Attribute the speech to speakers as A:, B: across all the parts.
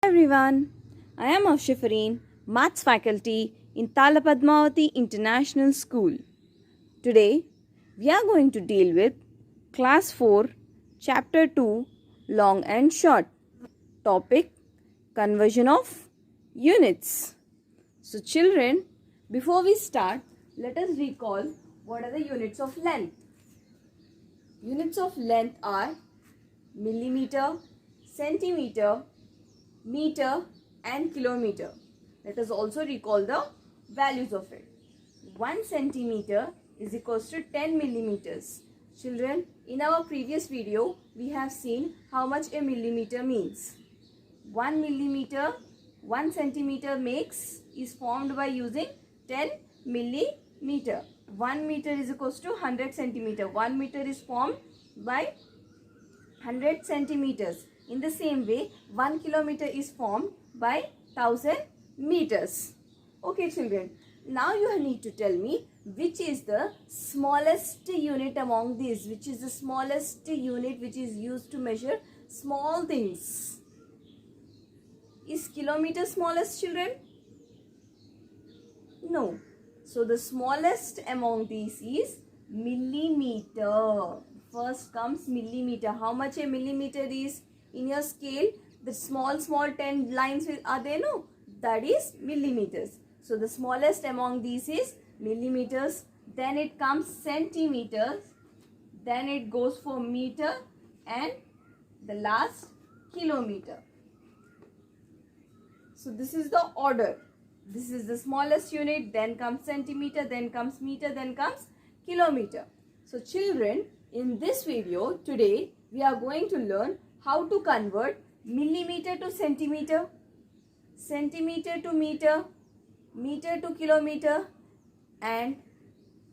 A: Everyone, I am Afshifareen, Maths faculty in Talapadmavati International School. Today, we are going to deal with Class 4, Chapter 2, Long and Short. Topic, Conversion of Units. So children, before we start, let us recall what are the units of length. Units of length are millimeter, centimeter, meter and kilometer. Let us also recall the values of it. 1 centimeter is equals to 10 millimeters. Children, in our previous video, we have seen how much a millimeter means. 1 millimeter, 1 centimeter is formed by using 10 millimeter. 1 meter is equals to 100 centimeter. 1 meter is formed by 100 centimeters. In the same way, 1 kilometer is formed by 1000 meters. Okay children, now you need to tell me which is the smallest unit among these. Which is the smallest unit which is used to measure small things. Is kilometer smallest, children? No. So the smallest among these is millimeter. First comes millimeter. How much a millimeter is? In your scale, the small 10 lines are there, no? That is millimeters. So the smallest among these is millimeters. Then it comes centimeters. Then it goes for meter. And the last, kilometer. So this is the order. This is the smallest unit. Then comes centimeter. Then comes meter. Then comes kilometer. So children, in this video today, we are going to learn how to convert millimeter to centimeter, centimeter to meter, meter to kilometer and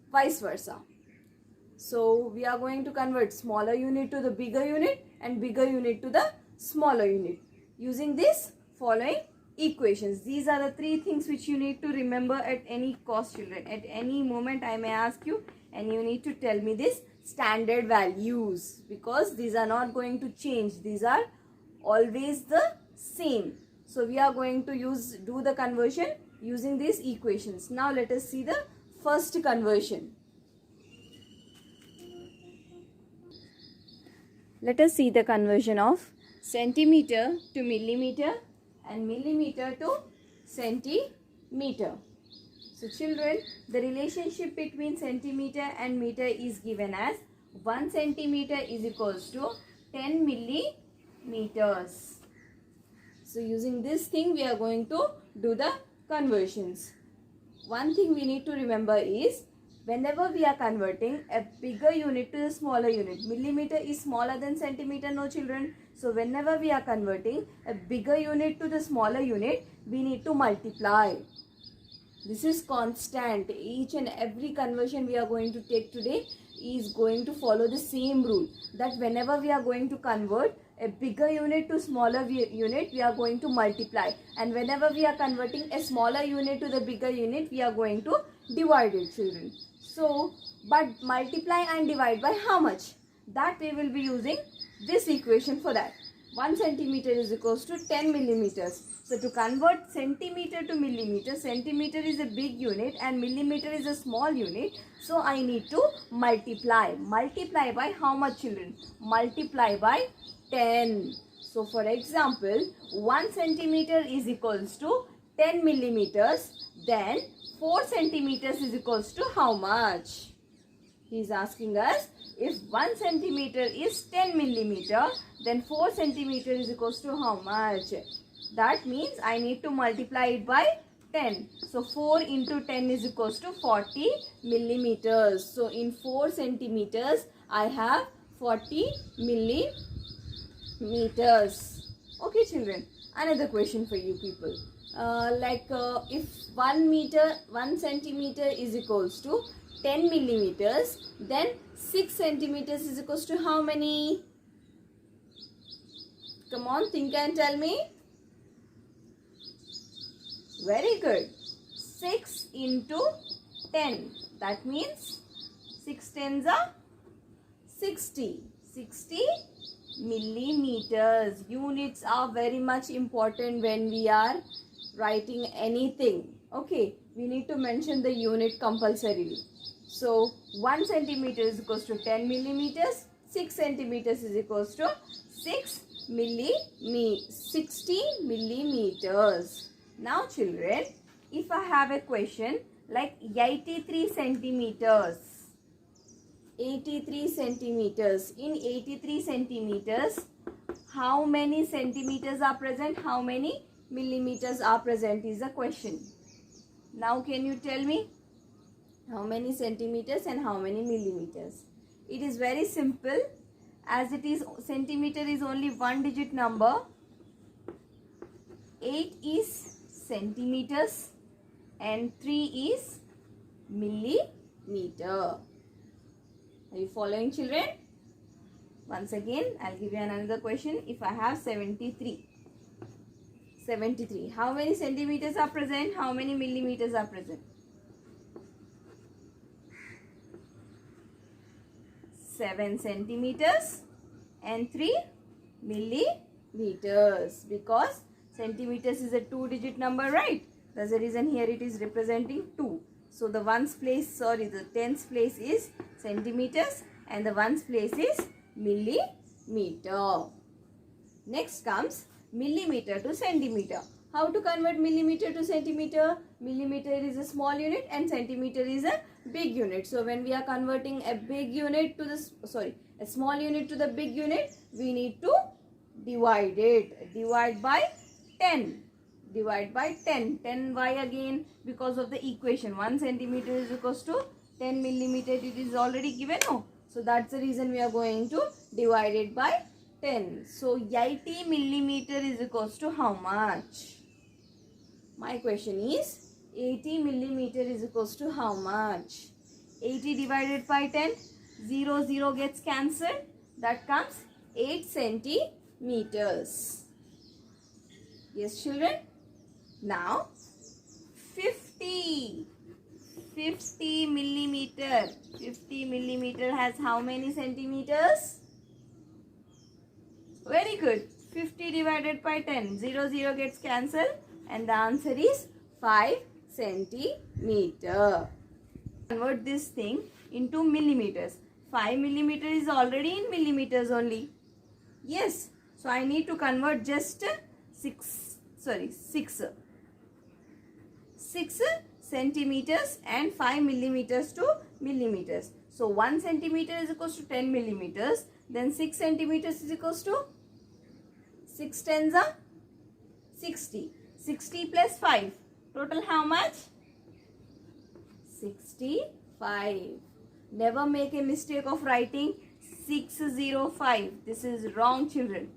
A: vice versa. So we are going to convert smaller unit to the bigger unit and bigger unit to the smaller unit using this following equations. These are the three things which you need to remember at any cost, children. At any moment I may ask you and you need to tell me this standard values, because these are not going to change. These are always the same. So we are going to do the conversion using these equations. Now let us see the first conversion. Let us see the conversion of centimeter to millimeter and millimeter to centimeter. So children, the relationship between centimeter and meter is given as 1 centimeter is equals to 10 millimeters. So using this thing, we are going to do the conversions. One thing we need to remember is, whenever we are converting a bigger unit to a smaller unit, millimeter is smaller than centimeter, no children. So whenever we are converting a bigger unit to the smaller unit, we need to multiply. This is constant. Each and every conversion we are going to take today is going to follow the same rule, that whenever we are going to convert a bigger unit to smaller unit, we are going to multiply, and whenever we are converting a smaller unit to the bigger unit, we are going to divide it, children. So, but multiply and divide by how much? That we will be using this equation for that. 1 centimeter is equals to 10 millimeters. So to convert centimeter to millimeter, centimeter is a big unit and millimeter is a small unit. So I need to multiply. Multiply by how much, children? Multiply by 10. So for example, 1 centimeter is equals to 10 millimeters. Then 4 centimeters is equals to how much? He is asking us, if 1 centimeter is 10 millimeter, then 4 centimeter is equals to how much? That means I need to multiply it by 10. So 4 into 10 is equals to 40 millimeters. So in 4 centimeters, I have 40 millimeters. Okay children, another question for you people. If 1 centimeter is equals to 10 millimeters, then 6 centimeters is equals to how many? Come on, think and tell me. Very good. 6 into 10. That means 6 tens are 60. 60 millimeters. Units are very much important when we are writing anything. Okay, we need to mention the unit compulsorily. So 1 centimeter is equals to 10 millimeters. 6 centimeters is equals to 60 millimeters. Now children, if I have a question like 83 centimeters, 83 centimeters. In 83 centimeters, how many centimeters are present? How many millimeters are present is the question. Now can you tell me how many centimeters and how many millimeters? It is very simple, as it is centimeter is only one digit number. 8 is centimeters and 3 is millimeter. Are you following, children? Once again, I'll give you another question. If I have 73, how many centimeters are present? How many millimeters are present? 7 centimeters and 3 millimeters, because centimeters is a 2-digit number, right? That's the reason here it is representing 2. So the the tens place is centimeters and the ones place is millimeter. Next comes millimeter to centimeter. How to convert millimeter to centimeter? Millimeter is a small unit and centimeter is a big unit. So when we are converting a big unit to a small unit to the big unit, we need to divide it. Divide by 10. Divide by 10. 10 why again? Because of the equation. 1 centimeter is equals to 10 millimeter. It is already given. No? So that's the reason we are going to divide it by 10. So 80 millimeter is equals to how much? My question is 80 millimeter is equals to how much? 80 divided by 10. 0 gets cancelled. That comes 8 centimeters. Yes, children? Now 50 millimeter. 50 millimeter has how many centimeters? Very good. 50 divided by 10. 0 gets cancelled and the answer is 5 centimeter. Convert this thing into millimeters. 5 millimeter is already in millimeters only. Yes. So I need to convert just 6 centimeters and 5 millimeters to millimeters. So 1 centimeter is equals to 10 millimeters. Then 6 centimeters is equals to 6 tens are 60. 60 plus 5. Total how much? 65. Never make a mistake of writing 605. This is wrong, children.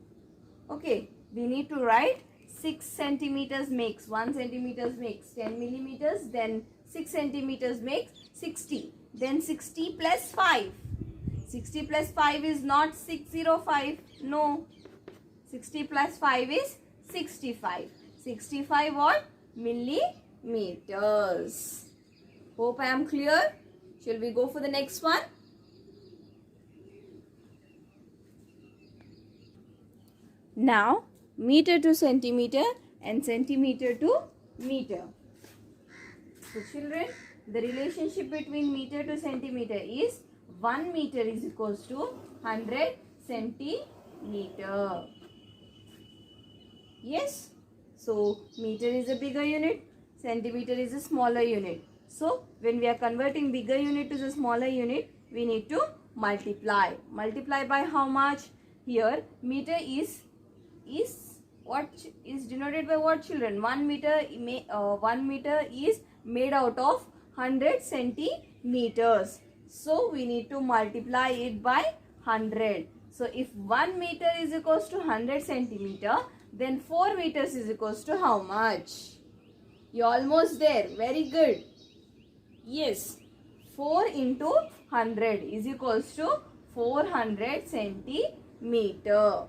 A: Okay, we need to write 6 centimeters makes 1 centimeters makes 10 millimeters. Then 6 centimeters makes 60. Then 60 plus 5. 60 plus 5 is not 605. No. 60 plus 5 is 65. 65 what? Millimeters. Hope I am clear. Shall we go for the next one? Now, meter to centimeter and centimeter to meter. So children, the relationship between meter to centimeter is 1 meter is equals to 100 centimeter. Yes. So meter is a bigger unit, centimeter is a smaller unit. So when we are converting bigger unit to the smaller unit, we need to multiply. Multiply by how much? Here meter is what is denoted by what, children? 1 meter is made out of 100 centimeters. So we need to multiply it by 100. So if 1 meter is equals to 100 centimeter, then 4 meters is equals to how much? You're almost there. Very good. Yes. 4 into 100 is equals to 400 centimeter.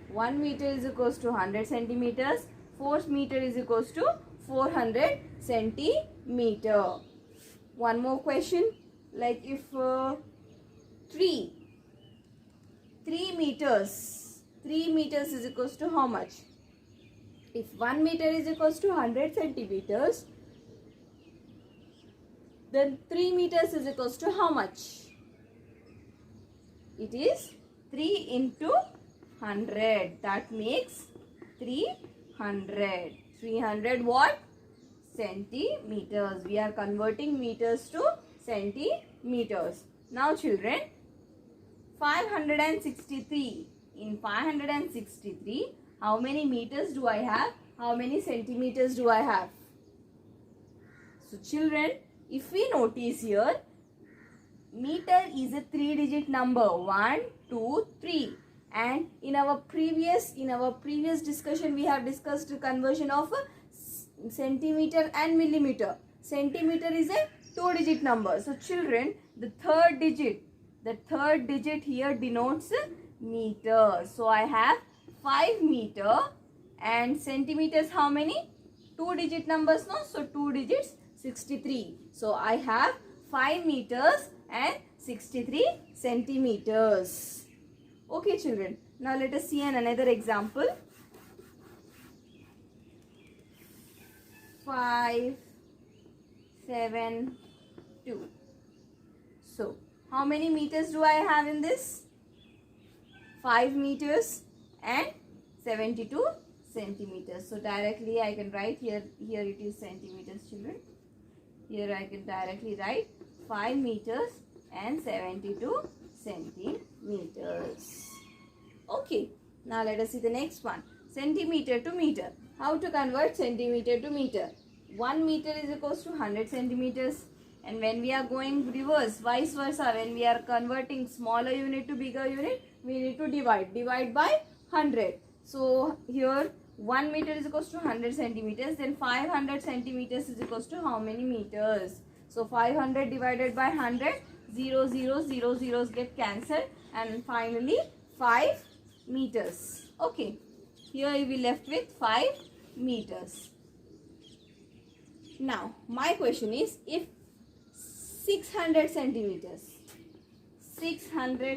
A: 1 meter is equals to 100 centimeters. 4 meter is equals to 400 centimeter. One more question. Like if 3 meters 3 meters is equals to how much? If 1 meter is equals to 100 centimeters, then 3 meters is equals to how much? It is 3 into 100. That makes 300. 300 what? Centimeters. We are converting meters to centimeters. Now children, 563. In 563, how many meters do I have? How many centimeters do I have? So children, if we notice here, meter is a 3-digit number. 1, 2, 3. And in our previous discussion, we have discussed the conversion of centimeter and millimeter. Centimeter is a 2-digit number. So children, the third digit here denotes meter. So I have 5 meter, and centimeters how many? 2-digit numbers, no? So 2 digits, 63. So I have 5 meters and 63 centimeters. Okay children, now let us see another example. 5, 7, 2. So how many meters do I have in this? 5 meters and 72 centimeters. So directly I can write here it is centimeters children. Here I can directly write 5 meters and 72 centimeters. Okay, now let us see the next one. Centimeter to meter. How to convert centimeter to meter? 1 meter is equals to 100 centimeters. And when we are going reverse, vice versa, when we are converting smaller unit to bigger unit, we need to divide. Divide by 100. So here 1 meter is equals to 100 centimeters. Then 500 centimeters is equals to how many meters? So 500 divided by 100, 0, 0, 0, zeros get cancelled. And finally 5 meters. Okay. Here we will be left with 5 meters. Now my question is, if 600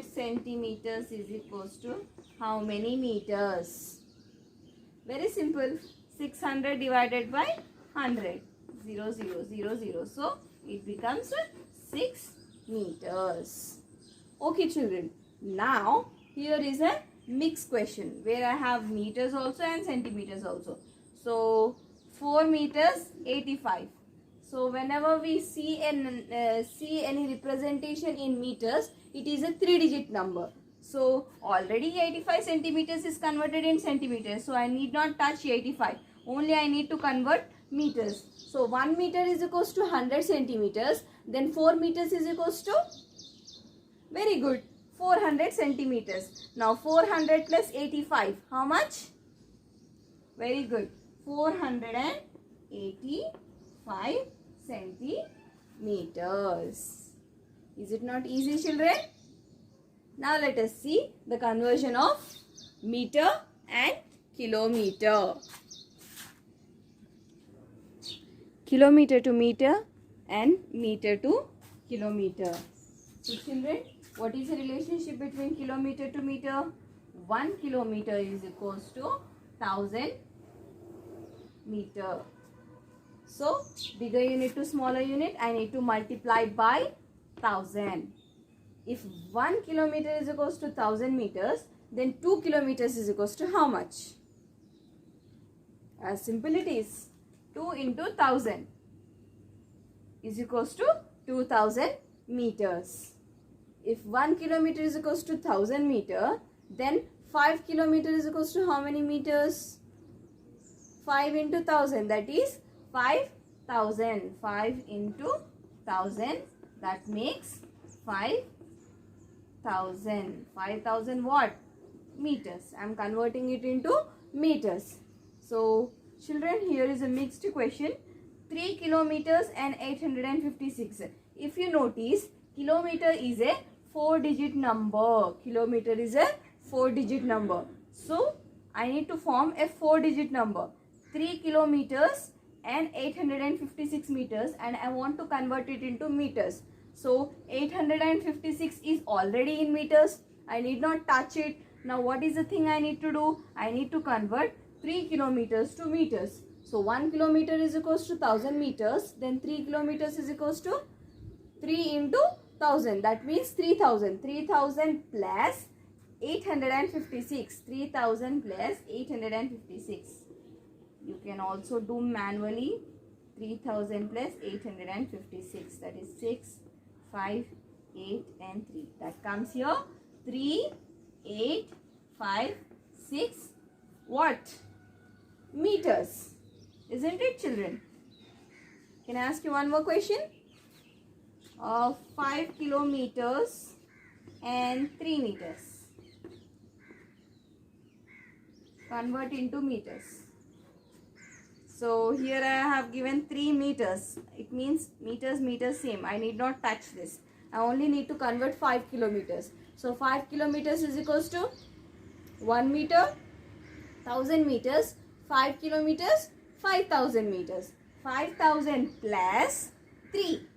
A: centimeters is equals to how many meters? Very simple. 600 divided by 100. 0, 0, 0, 0. So it becomes 6 meters. Okay children. Now here is a mixed question where I have meters also and centimeters also. So 4 meters 85. So whenever we see any representation in meters, it is a 3-digit number. So already 85 centimeters is converted in centimeters. So I need not touch 85. Only I need to convert meters. So 1 meter is equals to 100 centimeters. Then 4 meters is equals to, very good, 400 centimeters. Now 400 plus 85, how much? Very good, 485 centimeters. Is it not easy children? Now let us see the conversion of meter and kilometer. Kilometer to meter and meter to kilometer. So children, what is the relationship between kilometer to meter? 1 kilometer is equals to 1000 meter. So bigger unit to smaller unit, I need to multiply by 1000. If 1 kilometer is equals to 1000 meters, then 2 kilometers is equals to how much? As simple it is. 2 into 1000 is equals to 2000 meters. If 1 kilometer is equals to 1000 meter, then 5 kilometer is equals to how many meters? 5 into 1000, that is 5000. 5 into 1000, that makes 5000. 5000 what? Meters. I am converting it into meters. So children, here is a mixed question. 3 kilometers and 856. If you notice, kilometer is a 4-digit number. Kilometer is a 4-digit number. So I need to form a 4-digit number. 3 kilometers and 856 meters, and I want to convert it into meters. So 856 is already in meters. I need not touch it. Now what is the thing I need to do? I need to convert 3 kilometers to meters. So 1 kilometer is equals to 1000 meters. Then 3 kilometers is equals to 3 into 1000. That means 3000. 3000 plus 856. 3000 plus 856. You can also do manually. 3000 plus 856. That is 6, 5, 8 and 3. That comes here. 3, 8, 5, 6. What? Meters. Isn't it, children? Can I ask you one more question? 5 kilometers and 3 meters. Convert into meters. So here I have given 3 meters. It means meters same. I need not touch this. I only need to convert 5 kilometers. So 5 kilometers is equals to 1 meter, 1000 meters, 5 kilometers, 5000 meters. 5000 plus 3.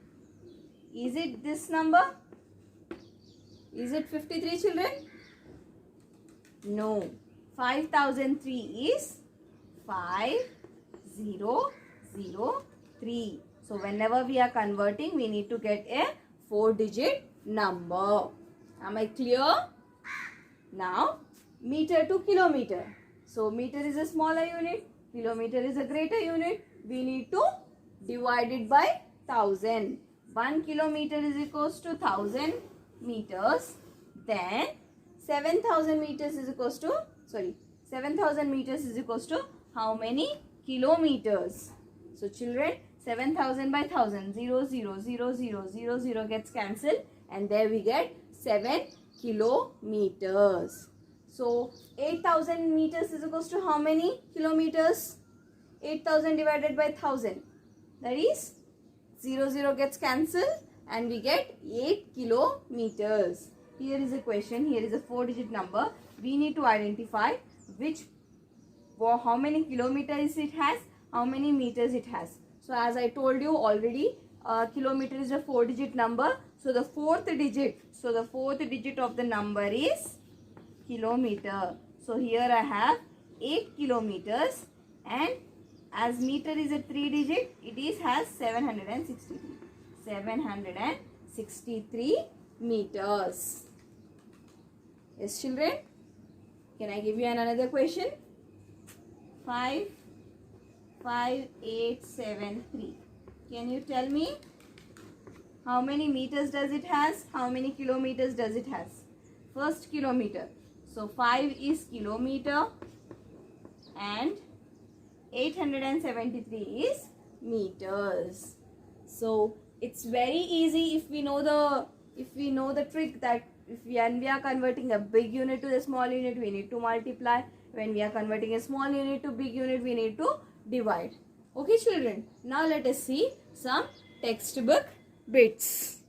A: Is it this number? Is it 53, children? No. 5003 is 5003. So whenever we are converting, we need to get a 4-digit number. Am I clear? Now, meter to kilometer. So meter is a smaller unit, kilometer is a greater unit. We need to divide it by 1000. 1 kilometer is equals to 1000 meters. Then 7000 meters is equals to, 7000 meters is equals to how many kilometers? So children, 7000 by 1000, 0, 0, 0, 0, 0, 0 gets cancelled, and there we get 7 kilometers. So 8000 meters is equals to how many kilometers? 8000 divided by 1000, that is 0, 0 gets cancelled, and we get 8 kilometers. Here is a question. Here is a 4-digit number. We need to identify how many kilometers it has, how many meters it has. So as I told you already, kilometer is a 4-digit number. So the fourth digit of the number is kilometer. So here I have 8 kilometers, and as meter is a 3-digit, it has 763. 763 meters. Yes, children? Can I give you another question? 5, 5, 8, 7, 3. Can you tell me how many meters does it has? How many kilometers does it has? First, kilometer. So 5 is kilometer and 873 is meters. So it's very easy if we know the trick that when we are converting a big unit to the small unit, we need to multiply. When we are converting a small unit to big unit, we need to divide. Okay, children. Now let us see some textbook bits.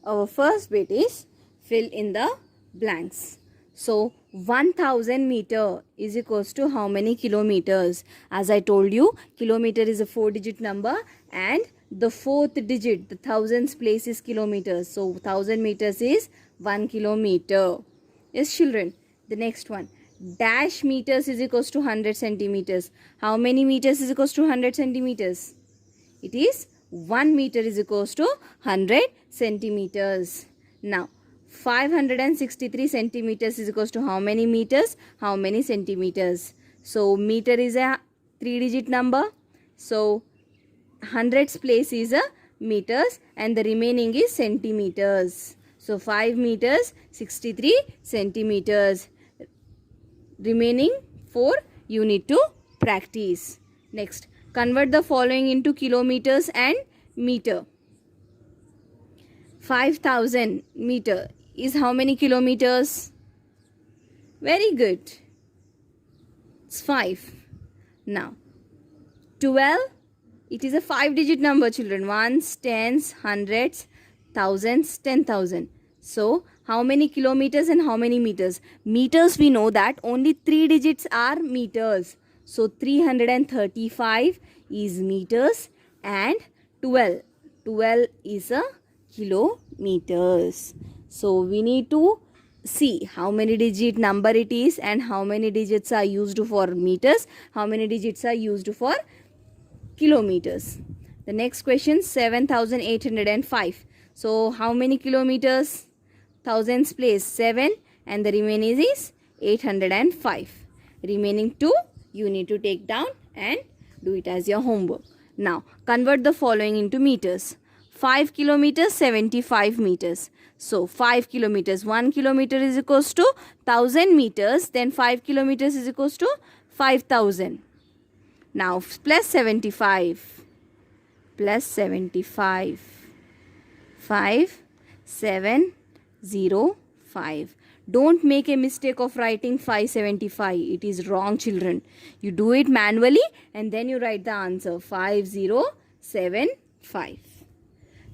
A: Our first bit is fill in the blanks. So 1000 meter is equals to how many kilometers? As I told you, kilometer is a 4-digit number, and the fourth digit, the thousands place is kilometers. So 1000 meters is 1 kilometer. Yes, children. The next one. Dash meters is equals to 100 centimeters. How many meters is equals to 100 centimeters? It is 1 meter is equals to 100 centimeters. Now, 563 centimeters is equals to how many meters? How many centimeters? So, meter is a 3-digit number. So, hundreds place is a meters, and the remaining is centimeters. So, 5 meters, 63 centimeters. Remaining 4 you need to practice. Next, convert the following into kilometers and meter. 5000 meter is how many kilometers? Very good. It's 5. Now, 12, it is a 5-digit number, children. Ones, tens, hundreds, thousands, 10,000. So, how many kilometers and how many meters? Meters, we know that only 3 digits are meters. So, 335 is meters, and 12 is a kilometers. So, we need to see how many digit number it is and how many digits are used for meters, how many digits are used for kilometers. The next question, 7,805. So how many kilometers? Thousands place 7 and the remaining is 805. Remaining 2 you need to take down and do it as your homework. Now convert the following into meters. 5 kilometers, 75 meters. So 5 kilometers, 1 kilometer is equals to 1000 meters. Then 5 kilometers is equals to 5000. Now plus 75. Plus 75. 5, 7, 0, 5. Don't make a mistake of writing 575. It is wrong, children. You do it manually and then you write the answer 5075.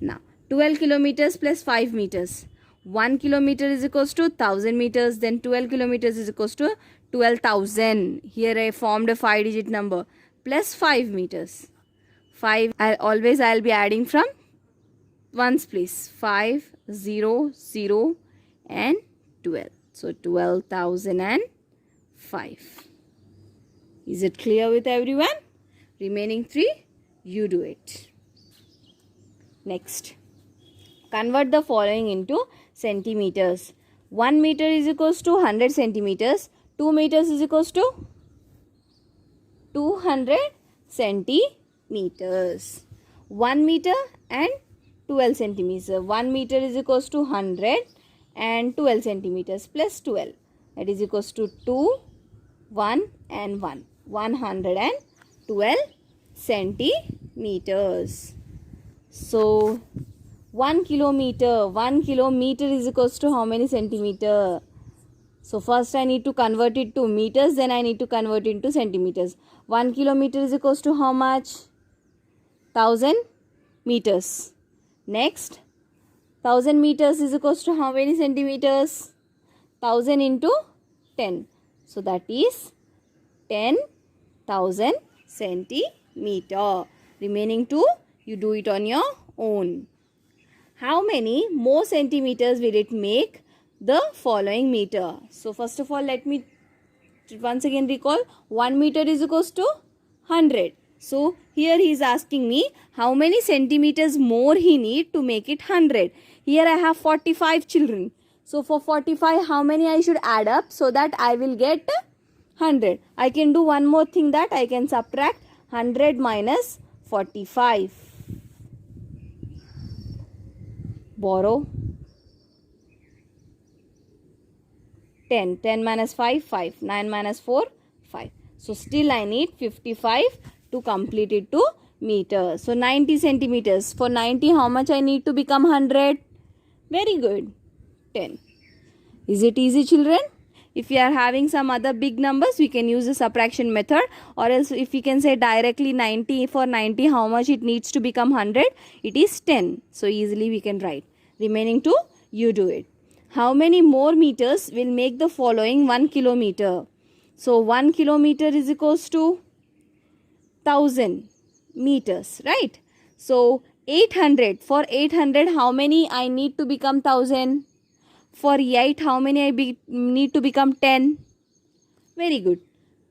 A: Now 12 kilometers plus 5 meters. 1 kilometer is equals to 1000 meters. Then 12 kilometers is equals to 12,000. Here I formed a 5-digit number. Plus 5 meters. 5. I'll be adding from ones place. 5, 0, 0 and 12. So 12,005. Is it clear with everyone? Remaining 3 you do it. Next, convert the following into centimeters. 1 meter is equals to 100 centimeters. 2 meters is equals to 200 centimeters. 1 meter and 12 centimeters. 1 meter is equals to 100 and 12 centimeters plus 12. That is equals to 2, 1 and 1. 112 centimeters. So 1 kilometer is equals to how many centimeter? So first I need to convert it to meters, then I need to convert it into centimeters. 1 kilometer is equals to how much? 1000 meters. Next, 1000 meters is equals to how many centimeters? 1000 into 10. So that is 10,000 centimeter. Remaining 2 you do it on your own. How many more centimeters will it make the following meter? So first of all, let me once again recall. 1 meter is equals to 100. So here he is asking me how many centimeters more he need to make it 100. Here I have 45 children. So for 45 how many I should add up so that I will get 100. I can do one more thing, that I can subtract 100 minus 45. Borrow 10. 10 minus 5, 5. 9 minus 4, 5. So still I need 55 to complete it to meter. So 90 centimeters. For 90 how much I need to become 100? Very good. 10. Is it easy, children? If you are having some other big numbers, we can use the subtraction method, or else if we can say directly 90, for 90 how much it needs to become 100? It is 10. So easily we can write. Remaining 2 you do it. How many more meters will make the following 1 kilometer? So 1 kilometer is equals to 1000 meters, right? So 800. For 800 how many I need to become 1000? For 8 how many I need to become 10? Very good.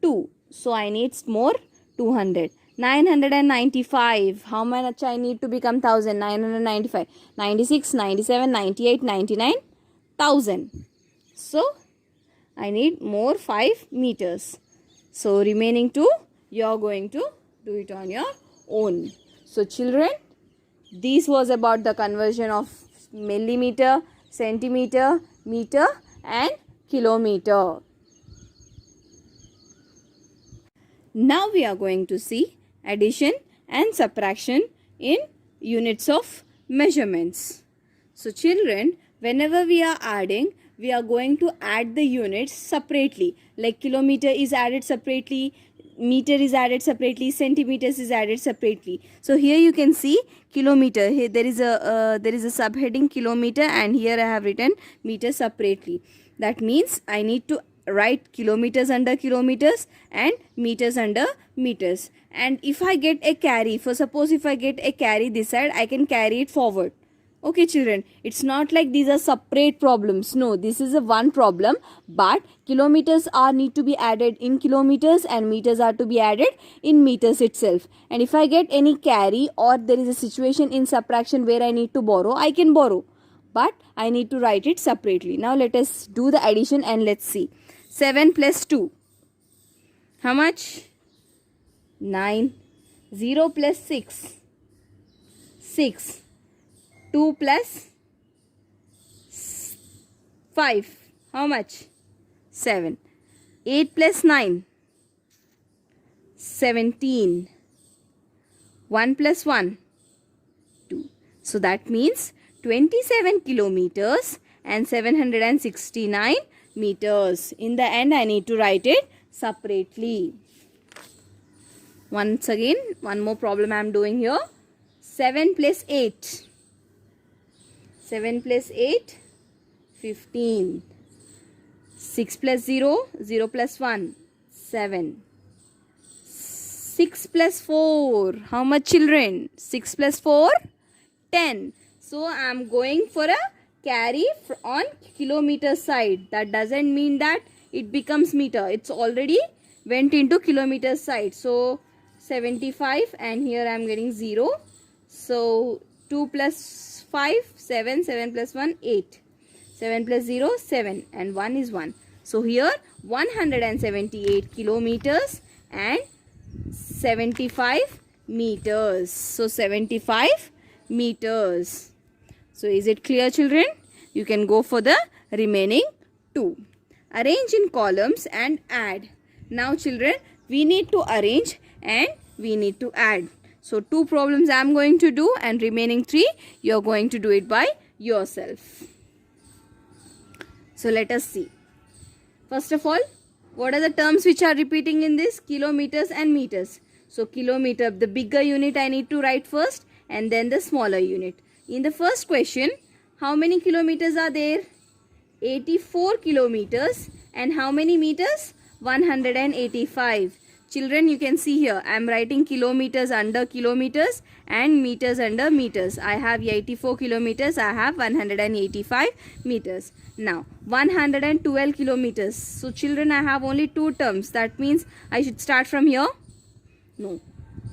A: 2. So I need more 200. 995. How much I need to become 1000? 995. 96, 97, 98, 99, 1000. So I need more 5 meters. So remaining 2 you are going to do it on your own. So children, this was about the conversion of millimeter, centimeter, meter and kilometer. Now we are going to see addition and subtraction in units of measurements. So children, whenever we are adding, we are going to add the units separately. Like kilometer is added separately, meter is added separately, centimeters is added separately. So here you can see kilometer. Here there is a subheading kilometer, and here I have written meter separately. That means I need to write kilometers under kilometers and meters under meters. And if I get a carry, for suppose if I get a carry this side, I can carry it forward. Okay, children, it's not like these are separate problems. No, this is a one problem, but kilometers are need to be added in kilometers and meters are to be added in meters itself. And if I get any carry or there is a situation in subtraction where I need to borrow, I can borrow. But I need to write it separately. Now let us do the addition and let's see. 7 plus 2. How much? 9. 0 plus 6. 6. 2 plus 5. How much? 7. 8 plus 9. 17. 1 plus 1. 2. So that means 27 kilometers and 769 meters. In the end, I need to write it separately. Once again, one more problem I am doing here. 7 plus 8. 7 plus 8, 15. 6 plus 0, 0 plus 1, 7. 6 plus 4, how much children? 6 plus 4, 10. So I am going for a carry on kilometer side. That doesn't mean that it becomes meter. It's already went into kilometer side. So 75 and here I am getting 0. So 2 plus 5, 7, 7 plus 1, 8. 7 plus 0, 7 and 1 is 1. So here 178 kilometers and 75 meters. So 75 meters. So is it clear, children? You can go for the remaining 2. Arrange in columns and add. Now children, we need to arrange and we need to add. So 2 problems I am going to do and remaining 3 you are going to do it by yourself. So let us see. First of all, what are the terms which are repeating in this? Kilometers and meters. So kilometer, the bigger unit I need to write first and then the smaller unit. In the first question, how many kilometers are there? 84 kilometers. And how many meters? 185. Children, you can see here, I am writing kilometers under kilometers and meters under meters. I have 84 kilometers, I have 185 meters. Now, 112 kilometers. So, children, I have only 2 terms. That means I should start from here? No.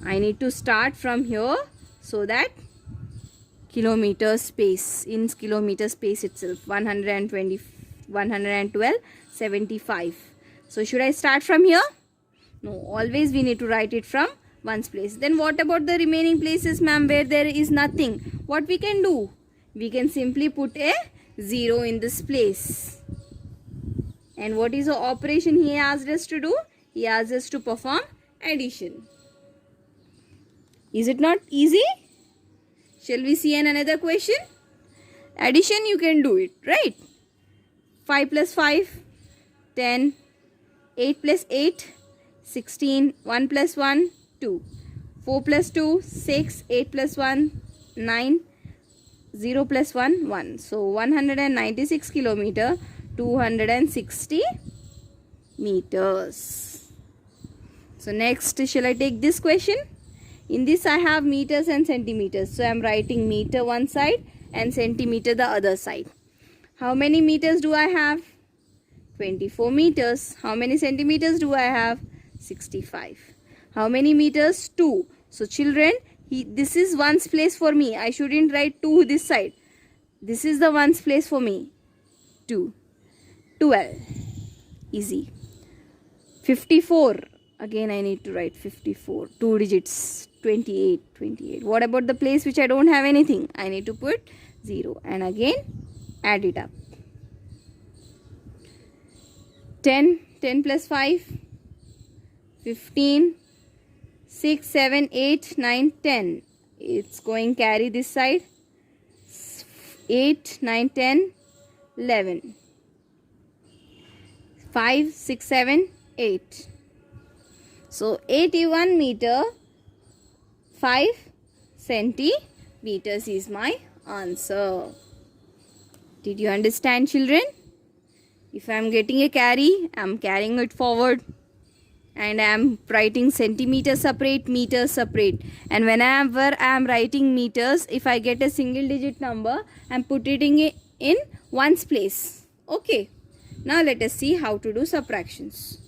A: I need to start from here so that kilometer space, in kilometer space itself, 120, 112, 75. So, should I start from here? No, always we need to write it from one's place. Then what about the remaining places, ma'am, where there is nothing? What we can do? We can simply put a 0 in this place. And what is the operation he asked us to do? He asked us to perform addition. Is it not easy? Shall we see another question? Addition, you can do it, right? 5 plus 5, 10. 8 plus 8, 16. 1 plus 1, 2. 4 plus 2, 6. 8 plus 1, 9. 0 plus 1, 1. So 196 kilometer, 260 meters. So next, shall I take this question? In this I have meters and centimeters. So I am writing meter one side and centimeter the other side. How many meters do I have? 24 meters. How many centimeters do I have? 65. How many meters? 2. So children, this is one's place for me. I shouldn't write 2 this side. This is the one's place for me. 2. 12. Easy. 54. Again I need to write 54. 2 digits. 28. 28. What about the place which I don't have anything? I need to put 0. And again add it up. 10. 10 plus 5. 15. 6, 7, 8, 9, 10. It's going carry this side. 8, 9, 10, 11. 5, 6, 7, 8. So 81 meter 5 centimeters is my answer. Did you understand, children? If I am getting a carry, I am carrying it forward. and I am writing centimeter separate, meter separate. And whenever I am writing meters, if I get a single digit number, I am putting it in ones place. Okay. Now let us see how to do subtractions.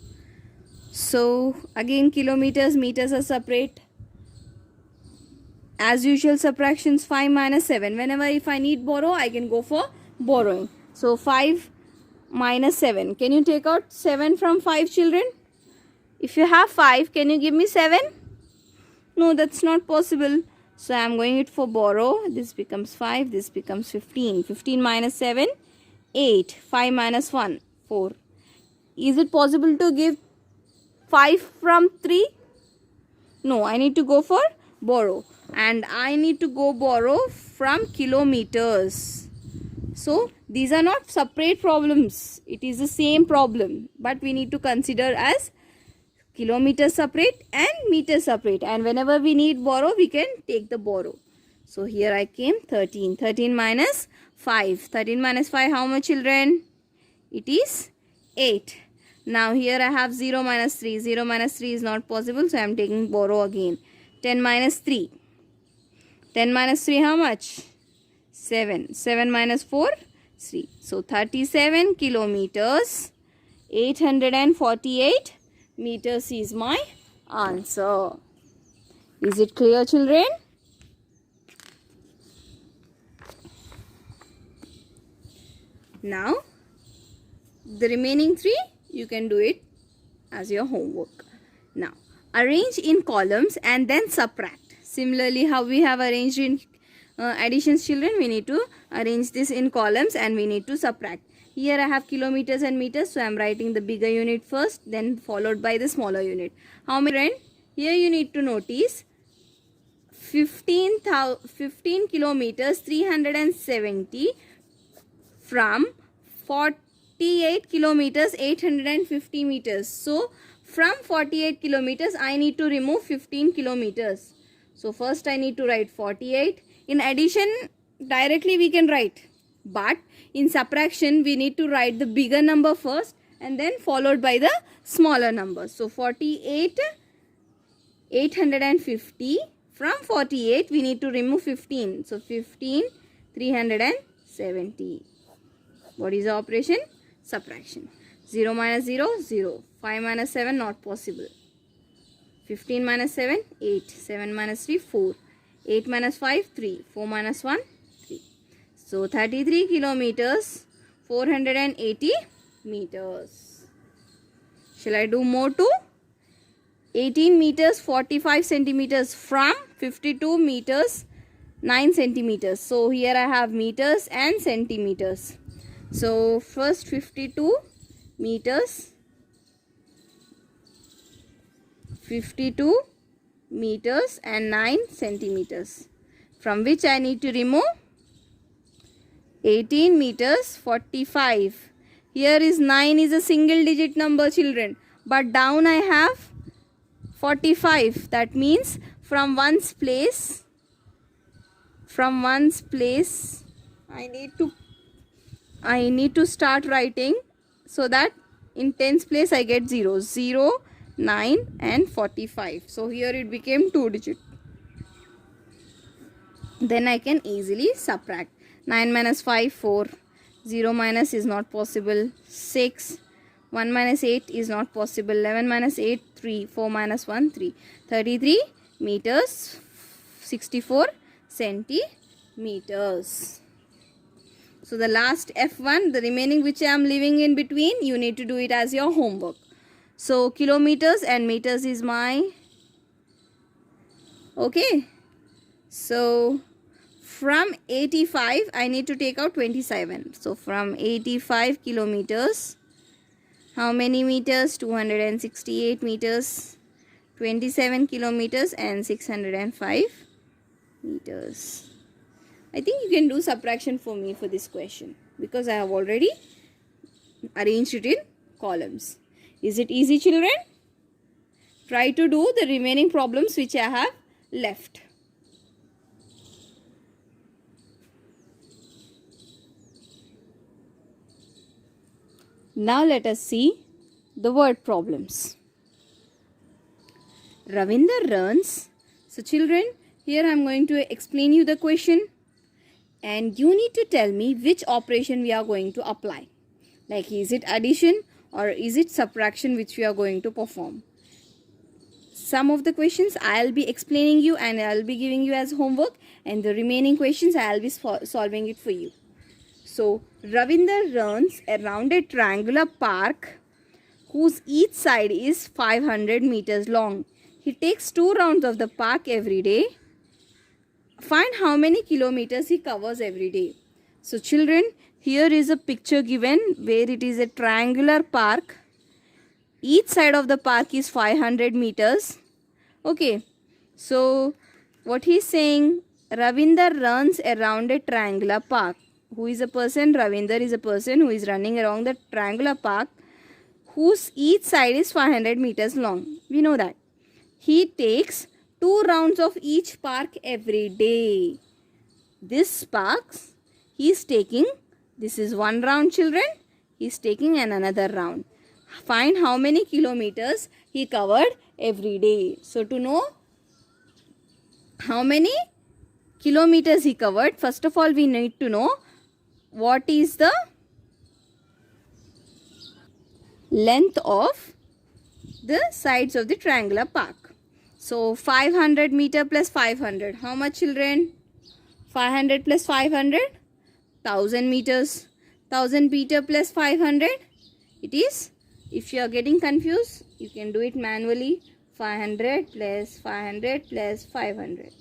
A: So again, kilometers, meters are separate. As usual, subtractions 5 minus 7. Whenever if I need borrow, I can go for borrowing. So 5 minus 7. Can you take out 7 from 5, children? If you have 5, can you give me 7? No, that's not possible. So I am going it for borrow. This becomes 5. This becomes 15. 15 minus 7, 8. 5 minus 1, 4. Is it possible to give 5 from 3? No, I need to go for borrow. And I need to go borrow from kilometers. So these are not separate problems. It is the same problem. But we need to consider as kilometer separate and meter separate. And whenever we need borrow, we can take the borrow. So here I came 13. 13 minus 5. 13 minus 5, how much, children? It is 8. Now here I have 0 minus 3. 0 minus 3 is not possible. So I am taking borrow again. 10 minus 3. 10 minus 3, how much? 7. 7 minus 4, 3. So 37 kilometers, 848 meters is my answer. Is it clear, children? Now, the remaining 3, you can do it as your homework. Now, arrange in columns and then subtract. Similarly, how we have arranged in additions, children, we need to arrange this in columns and we need to subtract. Here I have kilometers and meters, so I am writing the bigger unit first, then followed by the smaller unit. How many, friend? Here you need to notice 15 kilometers 370 from 48 kilometers 850 meters. So from 48 kilometers I need to remove 15 kilometers. So first I need to write 48. In addition, directly we can write. But in subtraction, we need to write the bigger number first and then followed by the smaller number. So 48, 850. From 48, we need to remove 15. So 15, 370. What is the operation? Subtraction. 0 minus 0, 0. 5 minus 7, not possible. 15 minus 7, 8. 7 minus 3, 4. 8 minus 5, 3. 4 minus 1, 3. So 33 kilometers, 480 meters. Shall I do more too? 18 meters, 45 centimeters from 52 meters, 9 centimeters. So here I have meters and centimeters. So first 52 meters. 52 meters and 9 centimeters, from which I need to remove 18 meters 45. Here is 9 is a single digit number, children, but down I have 45. That means from one's place I need to start writing so that in tens place I get 0. 0, 9 and 45. So here it became 2 digit. Then I can easily subtract. 9 minus 5, 4. 0 minus is not possible. 6. 1 minus 8 is not possible. 11 minus 8, 3. 4 minus 1, 3. 33 meters, 64 centimeters. So the last F1, the remaining which I am leaving in between, you need to do it as your homework. So kilometers and meters is my, okay. So from 85, I need to take out 27. So from 85 kilometers, how many meters? 268 meters, 27 kilometers and 605 meters. I think you can do subtraction for me for this question because I have already arranged it in columns. Is it easy, children? Try to do the remaining problems which I have left. Now let us see the word problems. Ravinder runs. So children, here I am going to explain you the question. And you need to tell me which operation we are going to apply. Like, is it addition or is it subtraction which we are going to perform? Some of the questions I'll be explaining you and I'll be giving you as homework, and the remaining questions I'll be solving it for you. So, Ravinder runs around a triangular park whose each side is 500 meters long. He takes 2 rounds of the park every day. Find how many kilometers he covers every day. So children, here is a picture given where it is a triangular park. Each side of the park is 500 meters. Okay. So what he is saying, Ravinder runs around a triangular park. Who is a person? Ravinder is a person who is running around the triangular park whose each side is 500 meters long. We know that. He takes 2 rounds of each park every day. This parks, he is taking, this is 1 round children, he is taking another round. Find how many kilometers he covered every day. So to know how many kilometers he covered, first of all we need to know what is the length of the sides of the triangular park. So 500 meter plus 500. How much children? 500 plus 500? 1000 meters. 1000 meter plus 500? It is, if you are getting confused, you can do it manually. 500 plus 500 plus 500.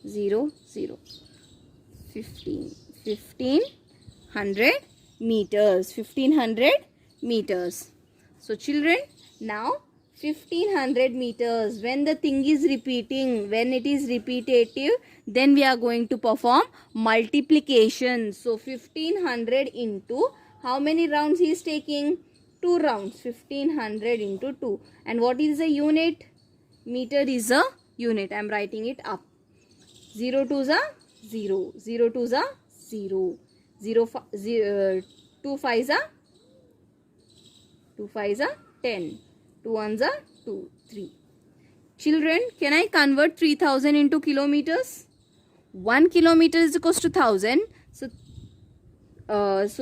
A: 0, 0. 1500 meters. 1500 meters. So children, now 1500 meters, when the thing is repeating, when it is repetitive, then we are going to perform multiplication. So 1500 into how many rounds he is taking? 2 rounds. 1500 into 2. And what is the unit? Meter is a unit. I am writing it up. 0 2s are 0. 0 2s are 0. 2 5s are 10. 2 1s are 2, 3. Children, can I convert 3000 into kilometers? 1 kilometer is equals to 1000. So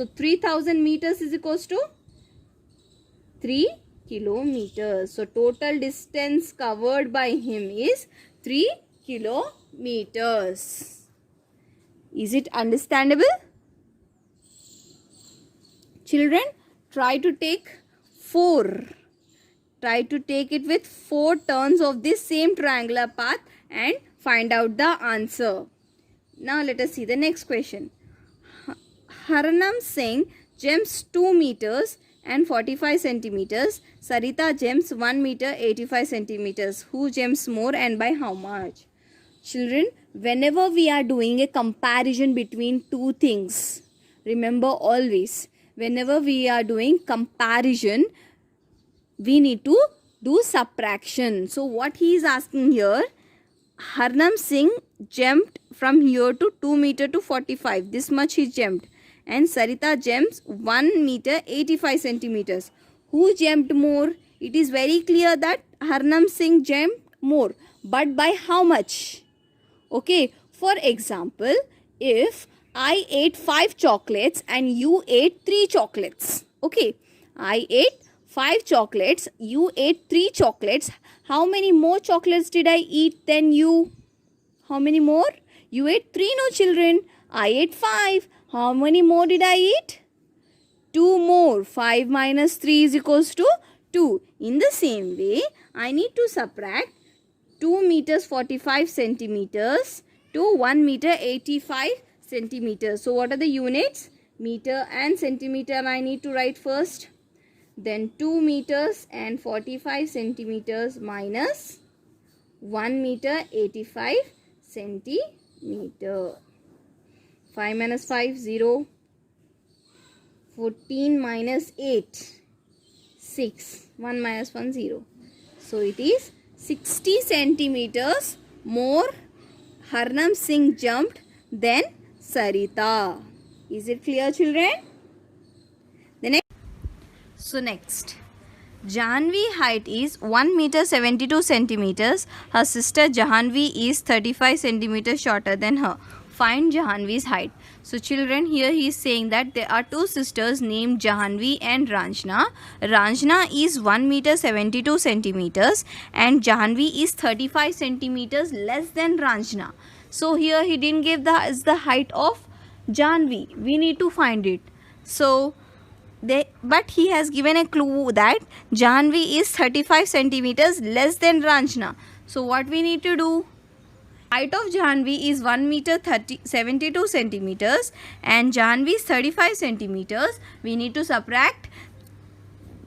A: 3000 meters is equals to 3 kilometers. So total distance covered by him is 3 kilometers. Is it understandable? Children, try to take 4. Try to take it with 4 turns of this same triangular path and find out the answer. Now let us see the next question. Harnam Singh jumps 2 meters and 45 centimeters. Sarita jumps 1 meter 85 centimeters. Who jumps more and by how much? Children, whenever we are doing a comparison between 2 things, remember always, whenever we are doing comparison, we need to do subtraction. So what he is asking here, Harnam Singh jumped from here to 2 meter to 45. This much he jumped. And Sarita jumps 1 meter 85 centimeters. Who jumped more? It is very clear that Harnam Singh jumped more. But by how much? Okay. For example, if I ate 5 chocolates and you ate 3 chocolates. Okay. I ate 5 chocolates, you ate 3 chocolates. How many more chocolates did I eat than you? How many more? You ate 3, no children. I ate 5. How many more did I eat? 2 more. 5 minus 3 is equals to 2. In the same way, I need to subtract 2 meters 45 centimeters to 1 meter 85 centimeters. So what are the units? Meter and centimeter I need to write first. Then 2 meters and 45 centimeters minus 1 meter 85 centimeter. 5 minus 5, 0. 14 minus 8, 6. 1 minus 1, 0. So it is 60 centimeters more Harnam Singh jumped than Sarita. Is it clear, children? The next. So next, Janvi height is 1 meter 72 centimeters. Her sister Jahanvi is 35 centimeters shorter than her. Find Jahanvi's height. So children, here he is saying that there are two sisters named Jahanvi and Ranjna. Ranjna is 1 meter 72 centimeters and Jahanvi is 35 centimeters less than Ranjna. So here he didn't give the height of Jahanvi. We need to find it. So but he has given a clue that Jahanvi is 35 centimeters less than Ranjna. So what we need to do? Height of Jahanvi is 1 meter 72 centimeters and Jahanvi is 35 centimeters. We need to subtract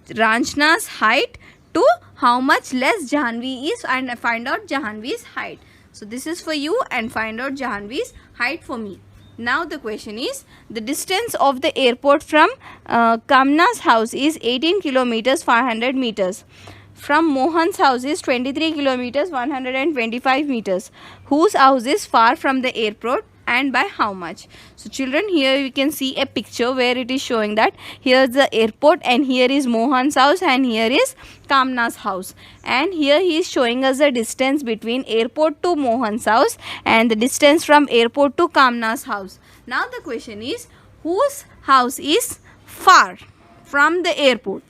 A: Ranjna's height to how much less Jahanvi is and find out Jahanvi's height. So this is for you and find out Jahanvi's height for me. Now the question is, the distance of the airport from Kamna's house is 18 kilometers 500 meters. From Mohan's house is 23 kilometers 125 meters. Whose house is far from the airport and by how much? So children, here you can see a picture where it is showing that here is the airport and here is Mohan's house and here is Kamna's house. And here he is showing us the distance between airport to Mohan's house and the distance from airport to Kamna's house. Now the question is, whose house is far from the airport?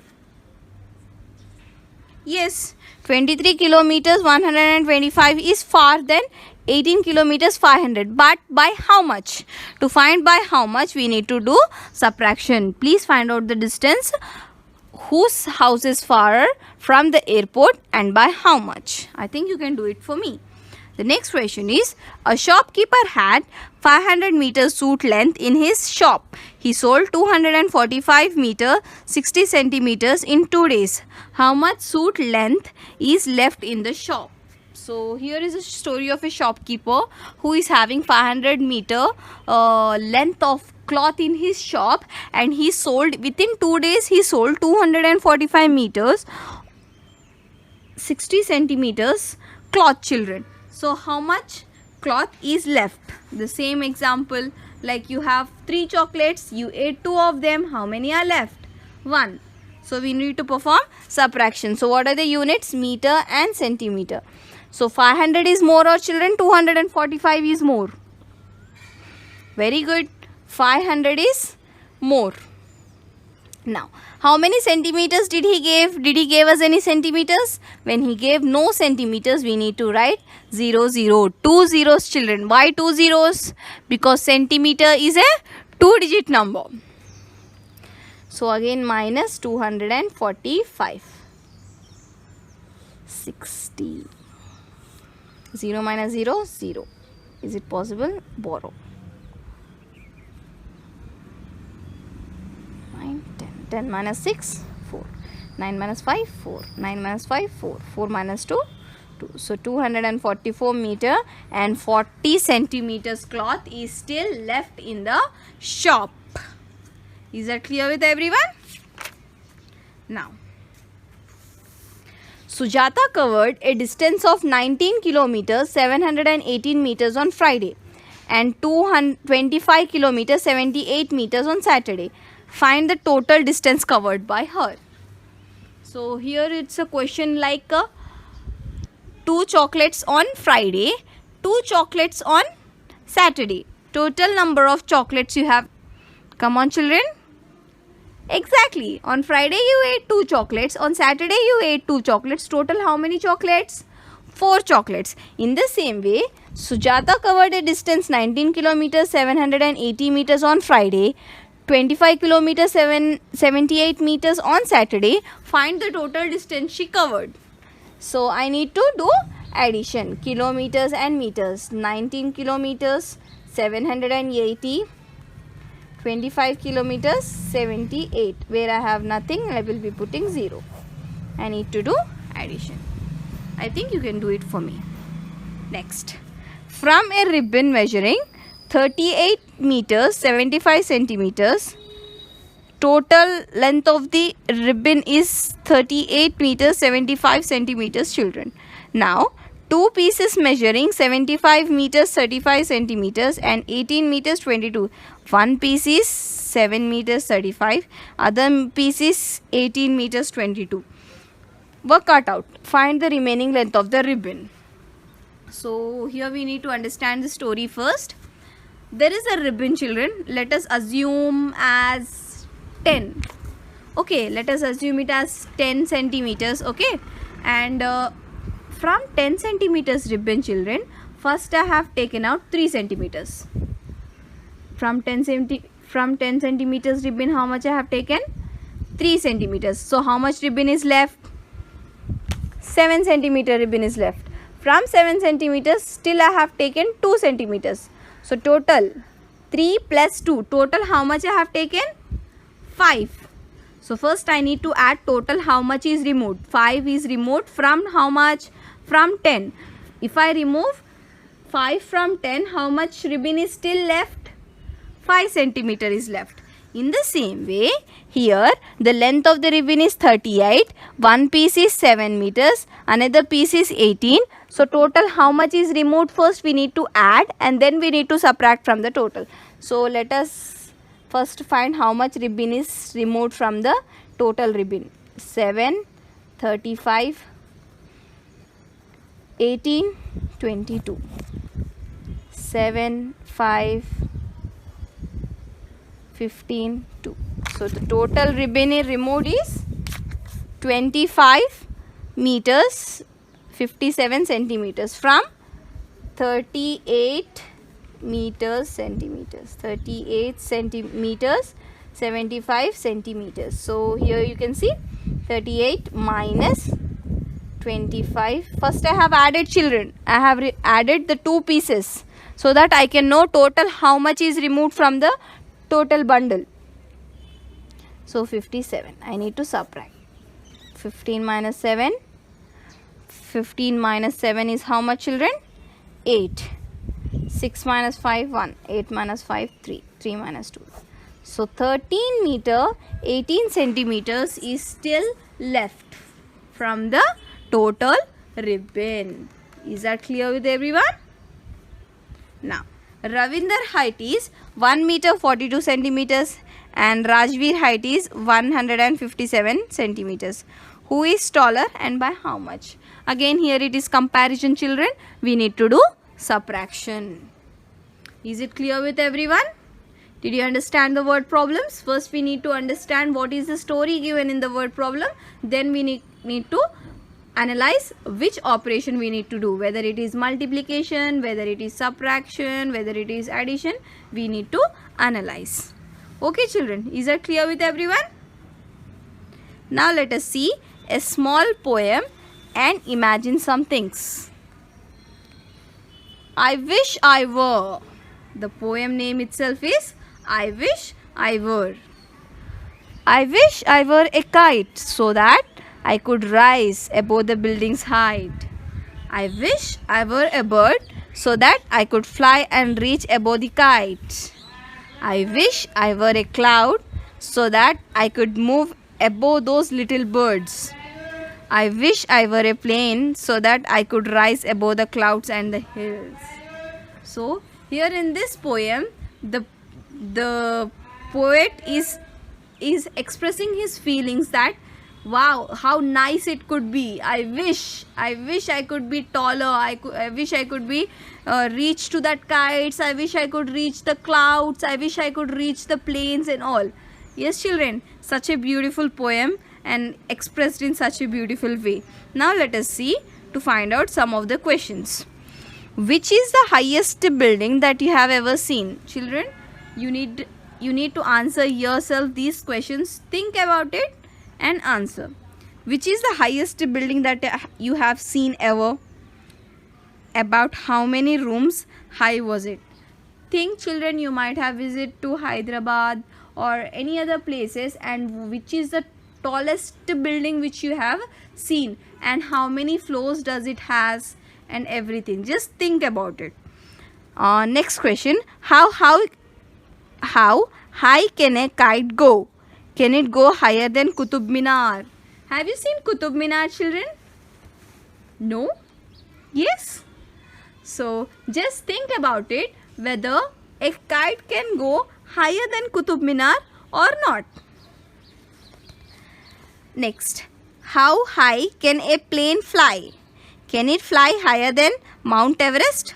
A: Yes, 23 kilometers 125 is far than 18 kilometers 500. But by how much? To find by how much, we need to do subtraction. Please find out the distance. Whose house is far from the airport and by how much? I think you can do it for me. The next question is, a shopkeeper had 500 meter suit length in his shop. He sold 245 meter 60 centimeters in 2 days. How much suit length is left in the shop? So here is a story of a shopkeeper who is having 500 meter length of cloth in his shop, and he sold within 2 days he sold 245 meters 60 centimeters cloth, children. So how much cloth is left? The same example, like you have 3 chocolates, you ate 2 of them, how many are left? 1. So we need to perform subtraction. So what are the units? Meter and centimeter. So 500 is more, or children 245 is more? Very good. 500 is more. Now, how many centimeters did he give? Did he give us any centimeters? When he gave no centimeters, we need to write 0, 0. 2 zeros, children. Why 2 zeros? Because centimeter is a 2-digit number. So again minus 245. 60. 0 minus 0, 0. Is it possible? Borrow. 9, 10. 10 minus 6, 4. 9 minus 5, 4. 9 minus 5, 4. 4 minus 2, 2. So 244 meter and 40 centimeters cloth is still left in the shop. Is that clear with everyone? Now, Sujata covered a distance of 19 kilometers 718 meters on Friday and 25 kilometers 78 meters on Saturday. Find the total distance covered by her. So here it's a question like 2 chocolates on Friday, 2 chocolates on Saturday. Total number of chocolates you have. Come on, children. Exactly. On Friday you ate 2 chocolates. On Saturday you ate 2 chocolates. Total how many chocolates? 4 chocolates. In the same way, Sujata covered a distance 19 kilometers 780 meters on Friday, 25 kilometers 78 meters on Saturday. Find the total distance she covered. So I need to do addition. Kilometers and meters. 19 kilometers 780. 25 kilometers 78. Where I have nothing, I will be putting 0. I need to do addition. I think you can do it for me. Next, from a ribbon measuring 38 meters 75 centimeters, total length of the ribbon is 38 meters 75 centimeters, children. Now 2 pieces measuring 75 meters 35 centimeters and 18 meters 22. One piece is 7 meters 35, other piece is 18 meters 22. Work cut out. Find the remaining length of the ribbon. So here we need to understand the story first. There is a ribbon, children. Let us assume as 10. Okay, let us assume it as 10 centimeters. Okay, and from 10 centimeters ribbon, children, first I have taken out 3 centimeters. From 10 centimeters ribbon, how much I have taken? 3 centimeters. So how much ribbon is left? 7 centimeter ribbon is left. From 7 centimeters still I have taken 2 centimeters. So total 3 plus 2. Total how much I have taken? 5. So first I need to add total how much is removed. 5 is removed from how much? From 10. If I remove 5 from 10, how much ribbon is still left? 5 centimeter is left. In the same way, here the length of the ribbon is 38. One piece is 7 meters. Another piece is 18. So total how much is removed? First we need to add and then we need to subtract from the total. So let us first find how much ribbon is removed from the total ribbon. 7, 35, 18, 22. 7, 5, 15, 2. So the total ribbon removed is 25 meters 57 centimeters from 38 meters centimeters. 38 centimeters 75 centimeters. So here you can see 38 minus 25. First I have added, children. I have added the 2 pieces so that I can know total how much is removed from the total bundle. So 57. I need to subtract. 15 minus 7. 15 minus 7 is how much, children? 8. 6 minus 5, 1. 8 minus 5, 3. 3 minus 2. So 13 meter 18 centimeters is still left from the total ribbon. Is that clear with everyone? Now Ravinder height is 1 meter 42 centimeters and Rajveer height is 157 centimeters. Who is taller and by how much? Again here it is comparison, children. We need to do subtraction. Is it clear with everyone? Did you understand the word problems? First we need to understand what is the story given in the word problem. Then we need to analyze which operation we need to do, whether it is multiplication, whether it is subtraction, whether it is addition. We need to analyze. Okay children, is that clear with everyone? Now let us see a small poem and imagine some things. I wish I were. The poem name itself is I wish I were. I wish I were a kite so that I could rise above the building's height. I wish I were a bird so that I could fly and reach above the kite. I wish I were a cloud so that I could move above those little birds. I wish I were a plane so that I could rise above the clouds and the hills. So here in this poem, the poet is expressing his feelings that wow, how nice it could be. I wish I could be taller. I wish I could be reach to that kites. I wish I could reach the clouds. I wish I could reach the plains and all. Yes children, such a beautiful poem and expressed in such a beautiful way. Now let us see to find out some of the questions. Which is the highest building that you have ever seen? Children, you need to answer yourself these questions. Think about it and answer. Which is the highest building that you have seen ever? About how many rooms high was it? Think children, you might have visited to Hyderabad or any other places, and which is the tallest building which you have seen and how many floors does it has and everything. Just think about it. Next question. How high can a kite go? Can it go higher than Qutub Minar? Have you seen Qutub Minar, children? No? Yes? So just think about it, whether a kite can go higher than Qutub Minar or not. Next, how high can a plane fly? Can it fly higher than Mount Everest,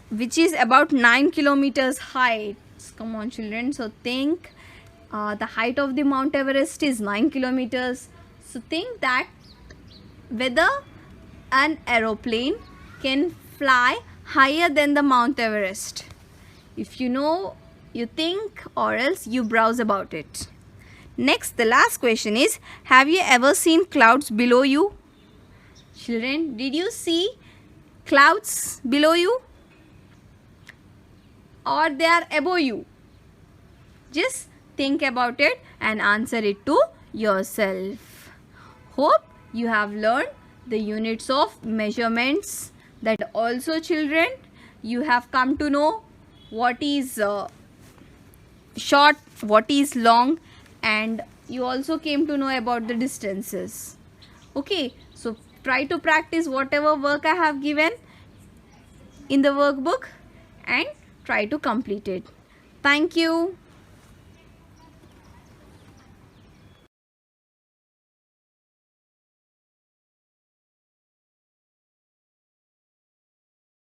A: which is about 9 kilometers high? Come on children, so think the height of the Mount Everest is 9 kilometers. So think that whether an aeroplane can fly higher than the Mount Everest. If you know, you think, or else you browse about it. Next, the last question is, have you ever seen clouds below you? Children, did you see clouds below you, or they are above you? Just think about it and answer it to yourself. Hope you have learned the units of measurements, that also children you have come to know what is short, what is long, and you also came to know about the distances. Okay, so try to practice whatever work I have given in the workbook and try to complete it. Thank you.